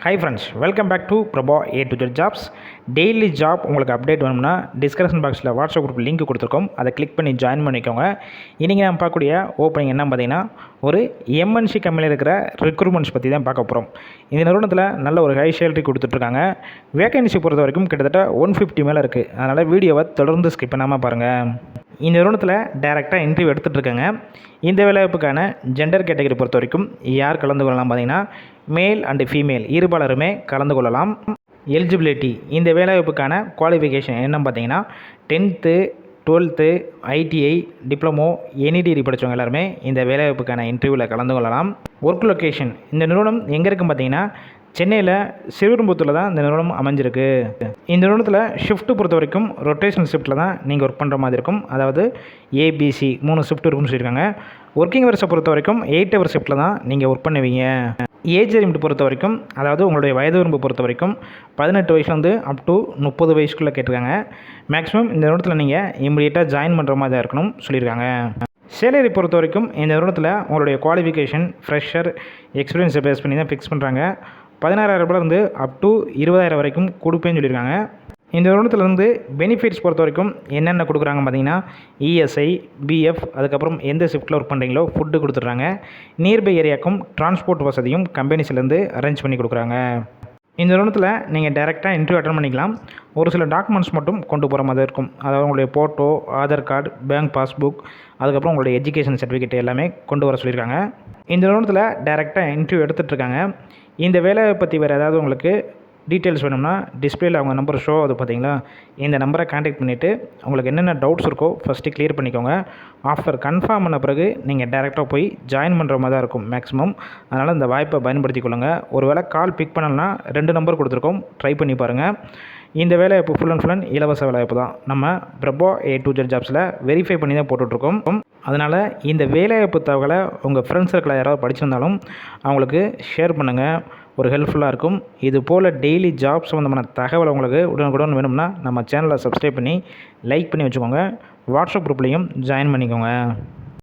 Hi friends, welcome back to Prabha A to Z jobs. Daily job உங்களுக்கு update வேணும்னா description பாக்ஸில் WhatsApp group link கொடுத்துருக்கோம். அதை click பண்ணி ஜாயின் பண்ணிக்கோங்க. இன்றைக்கி நான் பார்க்கக்கூடிய ஓப்பனிங் என்ன பார்த்தீங்கன்னா, ஒரு MNC கம்பெனியில் இருக்கிற ரெக்ரூட்மெண்ட்ஸ் பற்றி தான் பார்க்க போகிறோம். இந்த நிறுவனத்தில் நல்ல ஒரு ஹை சேலரி கொடுத்துட்ருக்காங்க. வேகன்சி பொறுத்த வரைக்கும் கிட்டத்தட்ட 150 மேலே இருக்குது. அதனால் வீடியோவை தொடர்ந்து ஸ்கிப் பண்ணாமல் பாருங்கள். இந்த நிறுவனத்தில் டைரெக்டாக இன்டர்வியூ எடுத்துகிட்ருக்காங்க. இந்த வேலைவாய்ப்புக்கான ஜெண்டர் கேட்டகரி பொறுத்த வரைக்கும் யார் கலந்து கொள்ளலாம் பார்த்தீங்கன்னா, மேல் அண்டு ஃபீமேல் இருபாலருமே கலந்து கொள்ளலாம். எலிஜிபிலிட்டி இந்த வேலைவாய்ப்புக்கான குவாலிஃபிகேஷன் என்னன்னு பார்த்தீங்கன்னா, 10th 12th ITI diploma any degree படித்தவங்க எல்லாருமே இந்த வேலைவாய்ப்புக்கான இன்டர்வியூவில் கலந்து கொள்ளலாம். ஒர்க் லொக்கேஷன் இந்த நிறுவனம் எங்கே இருக்குன்னு பார்த்தீங்கன்னா, சென்னையில் சிறுவெரும்புத்தூரில் தான் இந்த நிறுவனம் அமைஞ்சிருக்கு. இந்த நிறுவனத்தில் ஷிஃப்ட்டு பொறுத்த வரைக்கும் ரொட்டேஷனல் ஷிஃப்ட்டில் தான் நீங்கள் ஒர்க் பண்ணுற மாதிரி இருக்கும். அதாவது ABC 3 ஷிஃப்ட் இருக்குன்னு சொல்லியிருக்காங்க. ஒர்க்கிங் ஹவர்ஸை பொறுத்த வரைக்கும் 8 ஹவர் ஷிஃப்ட்டில் தான் நீங்கள் ஒர்க் பண்ணுவீங்க. ஏஜ் லிமிட் பொறுத்த வரைக்கும், அதாவது உங்களுடைய வயது வரம்பு பொறுத்த வரைக்கும் 18 வயசுலேருந்து அப் டு 30 வயசுக்குள்ளே கேட்டிருக்காங்க. மேக்ஸிமம் இந்த நிறுவனத்தில் நீங்கள் இமீடியட்டாக ஜாயின் பண்ணுற மாதிரி தான் இருக்கணும் சொல்லியிருக்காங்க. சேலரி பொறுத்த வரைக்கும் இந்த நிறுவனத்தில் உங்களுடைய குவாலிஃபிகேஷன், ஃப்ரெஷர், எக்ஸ்பீரியன்ஸை பேஸ் பண்ணி தான் ஃபிக்ஸ் பண்ணுறாங்க. 16,000 ரூபாயிலிருந்து அப் டு 20,000 வரைக்கும் கொடுப்பேன்னு சொல்லியிருக்காங்க. இந்த நிறுவனத்துலேருந்து பெனிஃபிட்ஸ் பொறுத்த வரைக்கும் என்னென்ன கொடுக்குறாங்க பார்த்தீங்கன்னா, ESI, BF, அதுக்கப்புறம் எந்த ஷிஃப்ட்டில் ஒர்க் பண்ணுறீங்களோ ஃபுட்டு கொடுத்துட்றாங்க. நியர்பை ஏரியாவுக்கும் டிரான்ஸ்போர்ட் வசதியும் கம்பெனிஸ்லேருந்து அரேஞ்ச் பண்ணி கொடுக்குறாங்க. இந்த நிறுவனத்தில் நீங்கள் டைரெக்டாக இன்டர்வியூ அட்டன் பண்ணிக்கலாம். ஒரு சில டாக்குமெண்ட்ஸ் மட்டும் கொண்டு போகிற மாதிரி இருக்கும். அதாவது உங்களுடைய photo, Aadhaar card, bank passbook, அதுக்கப்புறம் உங்களுடைய எஜுகேஷன் சர்டிஃபிகேட் எல்லாமே கொண்டு வர சொல்லியிருக்காங்க. இந்த நிறுவனத்தில் டைரெக்டாக இன்டர்வியூ எடுத்துகிட்ருக்காங்க. இந்த வேலையை பற்றி வேறு ஏதாவது உங்களுக்கு டீட்டெயில்ஸ் வேணும்னா டிஸ்பிளேயில் அவங்க நம்பர் ஷோ அது பார்த்தீங்களா, இந்த நம்பரை கான்டாக்ட் பண்ணிவிட்டு உங்களுக்கு என்னென்ன டவுட்ஸ் இருக்கோ ஃபஸ்ட்டு கிளியர் பண்ணிக்கோங்க. ஆஃப்டர் கன்ஃபார்ம் பண்ண பிறகு நீங்கள் டேரெக்டாக போய் ஜாயின் பண்ணுற மாதிரி தான் இருக்கும் மேக்ஸிமம். அதனால் இந்த வாய்ப்பை பயன்படுத்திக் கொள்ளுங்கள். ஒரு வேளை கால் பிக் பண்ணலன்னா 2 நம்பர் கொடுத்துருக்கோம், ட்ரை பண்ணி பாருங்கள். இந்த வேலைவாய்ப்பு ஃபுல் அண்ட் இலவச வேலைவாய்ப்பு தான். நம்ம பிரபா A to Z ஜாப்ஸில் வெரிஃபை பண்ணி தான் போட்டுட்ருக்கோம். அதனால் இந்த வேலைவாய்ப்பு தகவலை உங்கள் ஃப்ரெண்ட்ஸ் சர்க்கிளில் யாராவது படிச்சிருந்தாலும் அவங்களுக்கு ஷேர் பண்ணுங்கள், ஒரு ஹெல்ப்ஃபுல்லாக இருக்கும். இது போல் டெய்லி ஜாப் சம்மந்தமான தகவல் உங்களுக்கு உடனுக்குடன் வேணும்னா நம்ம சேனலை சப்ஸ்கிரைப் பண்ணி லைக் பண்ணி வச்சுக்கோங்க. வாட்ஸ்அப் குரூப்லேயும் ஜாயின் பண்ணிக்கோங்க.